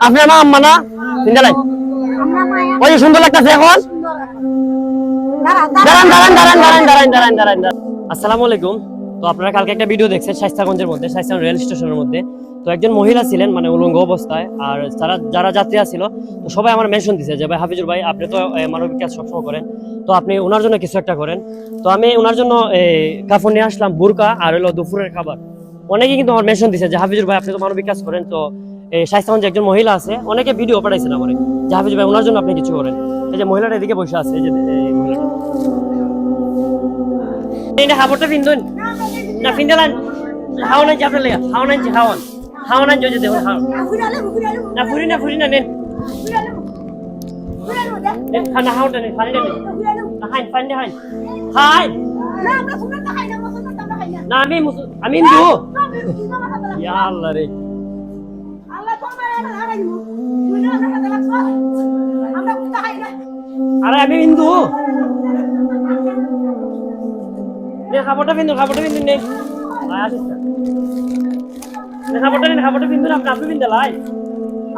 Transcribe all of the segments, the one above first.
আপনি আমার আম্মা না সিন্দালাই ওই যে সুন্দর লাগতেছে এখন দাঁড়ান আসসালামু আলাইকুম। তো আপনারা কালকে একটা ভিডিও দেখছেন শাইস্তাগঞ্জের মধ্যে, শাইস্তাগঞ্জ রেল স্টেশনের মধ্যে। তো একজন মহিলা ছিলেন মানে উলঙ্গ অবস্থায়, আর যারা যাত্রী ছিল তো সবাই আমার মেনশন দিছে যে ভাই হাফিজুর ভাই আপনি তো মানবিক কাজ সবসময় করেন, তো আপনি ওনার জন্য কিছু একটা করেন। তো আমি ওনার জন্য কাপড় নিয়ে আসলাম, বুরকা আর হলো দুপুরের খাবার। অনেকে কিন্তু আমার মেনশন দিছে যে হাফিজুর ভাই আপনি তো মানবিক কাজ করেন। তো শাইস্তাগঞ্জে একজন মহিলা আছে, অনেকে ভিডিও পাঠাইছেন আমার যে হাফিজুর ভাই ওনার জন্য আপনি কিছু করেন। এই যে মহিলাটা এদিকে বসে আছে, এই যে মহিলাটা এই হাবরটা ফিন্দুন না ফিন্দালান হাওয়ান আনছি আপনার লেগে, হাওয়ান আনছি হাওয়ান আনছি যে দেখুন হাওয়ান না ফুরি না নেন খানা হাওয়াটা নেন পানিটা নেন হাইন পানি হাইন হাই না আমি হিন্দু ইয়া আল্লাহ রে আরে আমি হিন্দু খাবারটা বিন্দুন নেই খাবারটা বিন্দুন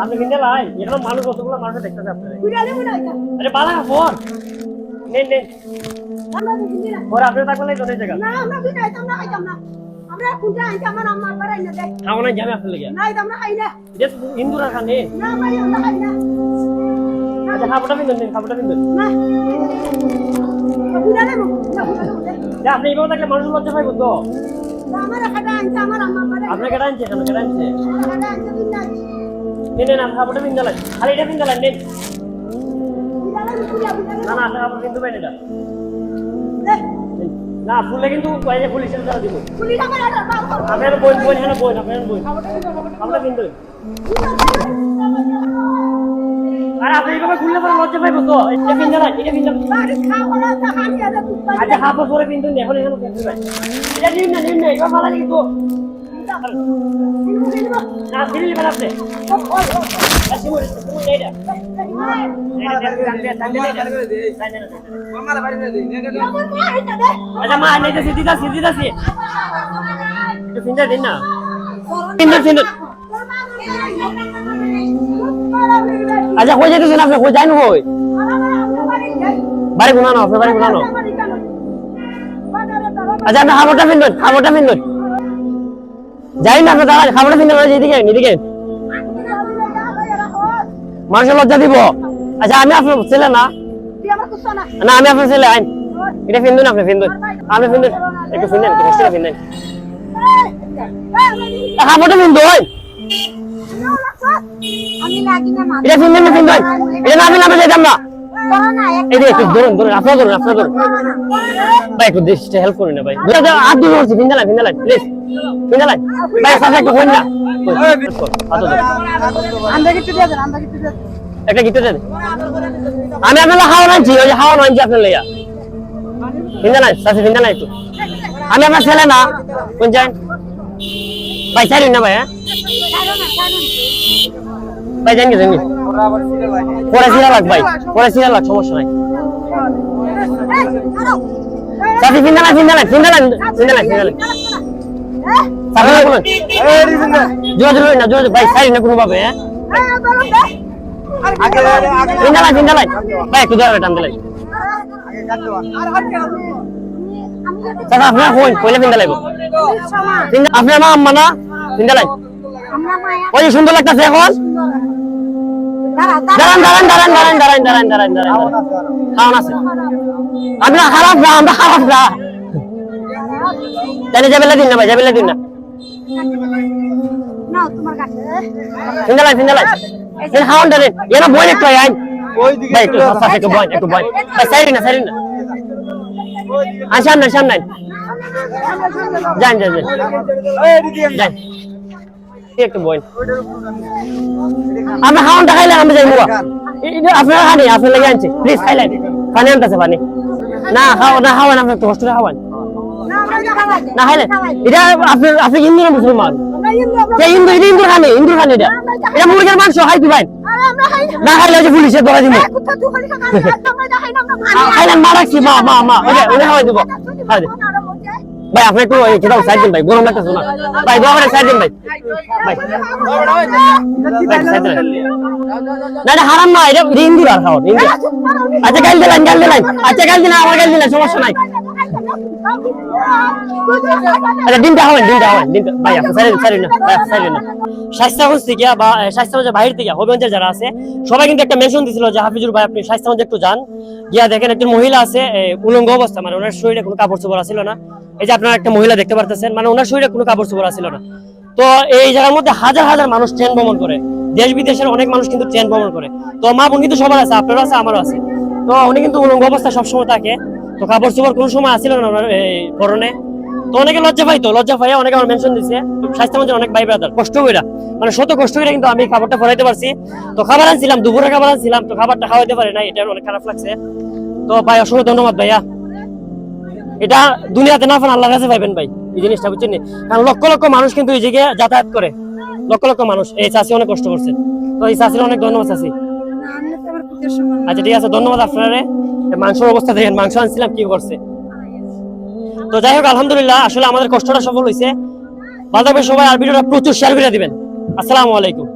আপনি বিন্দালাই এখানে মানুষ কতগুলো মানুষ দেখতেছে আপনারা আরে বালা ফোন নেন ওর আপনি থাকলে তো নেই জায়গা না আমরা বিনাইতাম না খাইতাম না আমরা কোনটা আইতে আমার আম্মা বাড়াই না দেখ খাও না জামে আপনার লাগা নাই আমরা খাই না দেখ হিন্দুরা খানে না আমরা খাই না আচ্ছা খাবারটা বিন্দুন না যা আপনি এইভাবে থাকলে মানুষ লজ্জা পাইব তো আমার কাটা আনছে আমার আম্মা বাড়াই আপনার কাটা আনছে নেন খাবারটা বিন্দালাই খালি এটা বিন্দালাই নেন না খাবার কিন্তু পাই এটা না ফুলে কিন্তু পুলিশের দ্বারা দিব আপনার বই খাবারটা বিন্দু আর আপনি এইভাবে খুললে পরে লজ্জা পাইব তো এটা বিন্দালাই আচ্ছা খাবার পরে বিন্দু এখন এখানে দেখতে পাই এটা নিন না এবার ভালো কিন্তু না দিলি বেলা আপনি আচ্ছা মা নেই দিদাসি একটু ফিন্দা দিন না ফিন্দা আচ্ছা কই যেতেছেন আপনি কই যাইন কই বাড়ি গুনানো আপনার বাড়ি গুনানো আচ্ছা আপনি খাবারটা ফিন্দুন যাই না আপনি দাঁড়ান খাবারটা ফিন্দুন এদিকে মানুষের লজ্জা দিব। আচ্ছা আমি আপনার ছেলে না আমি আপনার ছেলে আইন এটা ফিন্দুন আপনি ফিন্দুন একটু ফিন্দেন কষ্টে ফিন্দেন খাবারটা ফিন্দুন এটা ফিন্দুন এটা না ফিনলে আমরা যেতাম না এই যে একটু ধরুন আপনারা ধরুন ভাই একটু দেশটা হেল্প করুন না ভাই হাত ধরে ধরছি ফিন্দালাই প্লিজ ফিন্দালাই ভাই সাথে একটু হইন না একটা গিফট দেন আমি আপনার হাওয়ান আনছি ওই যে হাওয়ান আনছি আপনার লেগা ফিন্দালাই সাথে ফিন্দালাই একটু আমি আপনার ছেলে না কোন যান ভাই চাইলেন না ভাই হ্যাঁ ভাই জানি পরে সিরা লাগ ভাই পরে সিরা লাগ সমস্যা নাই সাথে ফিন্দালাই সামনে বলুন জোরে না ভাই চাইলেন না কোনো ভাবে হ্যাঁ ফিন্দালাই ভাই একটু ধরে টান দিলাই দাদা আপনার ফোন কইলে ফিন্দালাইব আপনি আমার আম্মা না ফিন্দালাই ওই যে সুন্দর লাগতেছে এখন দাঁড়ান খাওয়ান আছে আপনার খারাপ না আমরা খারাপ না তাহলে যাবেলা দিন না ভাই ফিন্দালাই খাওয়ান দেন এরা বই একটু আইন ভাই একটু বই ভাই সাইরি না সামনে যান একটু বই আমরা খাওয়ানটা খাইলে আমরা যাই আপনারা খানি আপনার লেগে আনছি প্লিজ খাইলেন পানি আনতেছে পানি না খাওয়ান আপনার হোস্টেলে খাওয়ান না খাইলেন এটা আপনি হিন্দু না মুসলমান হিন্দু খানি এটা মুরগির মাংস খাই দিবেন না খাইলে যে পুলিশে ধরা দিব খাইলেন মা রাখছি মা ওটা খাওয়াই দিব ভাই আপনি একটু কোথাও সাইড দিন ভাই, গরম লাগতেছে না ভাই, দোয়া করে সাইড দিন ভাই, ভাই ভাই সাইড দিন। না এটা হারাম না, এটা ইন্দুর আর খাওয়া ইন্দুর। আচ্ছা গাল দিলেন, আচ্ছা গাল দিন, আমার গাল দিলেন, সমস্যা নাই। আচ্ছা ডিমটা হবেন ডিমটা ভাই আপনি সাইড না ভাই, সাইড না। স্বাস্থ্যগঞ্জ থেকে বা স্বাস্থ্যগঞ্জের বাইরে থেকে হবিগঞ্জের যারা আছে সবাই কিন্তু একটা মেনশন দিছিল যে হাফিজুর ভাই আপনি স্বাস্থ্যগঞ্জে একটু যান, গিয়া দেখেন একজন মহিলা আছে উলঙ্গ অবস্থা, মানে ওনার শরীরে কোনো কাপড় চোপড় ছিল না। এই যে আপনারা একটা মহিলা দেখতে পারতেছেন, মানে ওনার শরীরে কোনো কাপড় চোপড় ছিল না। তো এই জায়গার মধ্যে হাজার হাজার মানুষ ট্রেন ভ্রমণ করে, দেশ বিদেশের অনেক মানুষ কিন্তু ট্রেন ভ্রমণ করে। তো মা বোন কিন্তু সবার আছে, আপনারও আছে আমারও আছে। তো উনি কিন্তু উলঙ্গ অবস্থা সবসময় থাকে, তো কাপড় চোপড় কোনো সময় আসছিল না ওনার পরনে। তো অনেকে লজ্জা পাইয়া অনেকে আমার মেনশন দিছে স্বাস্থ্যমন্ত্রী অনেক ভাই ব্রাদার কষ্ট কইরা, মানে শত কষ্ট করে কিন্তু আমি খাবারটা ফলাইতে পারছি। তো খাবার আনছিলাম, দুপুরে খাবার আনছিলাম, তো খাবারটা খাওয়াইতে পারি না, এটা অনেক খারাপ লাগছে। তো ভাই অসংখ্য ধন্যবাদ ভাইয়া, এটা দুনিয়াতে না পান আল্লাহর কাছে পাইবেন ভাই এই জিনিসটা, বুঝছেন? কারণ লক্ষ লক্ষ মানুষ কিন্তু এই জায়গায় যাতায়াত করে, লক্ষ লক্ষ মানুষ। এই চাষি অনেক কষ্ট করছে, তো এই চাষির অনেক ধন্যবাদ চাষি। আচ্ছা ঠিক আছে, ধন্যবাদ আপনারে। মাংসের অবস্থা দেখেন, মাংস আনছিলাম কি করছে। তো যাই হোক আলহামদুলিল্লাহ, আসলে আমাদের কষ্টটা সফল হয়েছে। ভালো থাকবেন সবাই, আর ভিডিওটা প্রচুর শেয়ার করে দিবেন। আসসালামু আলাইকুম।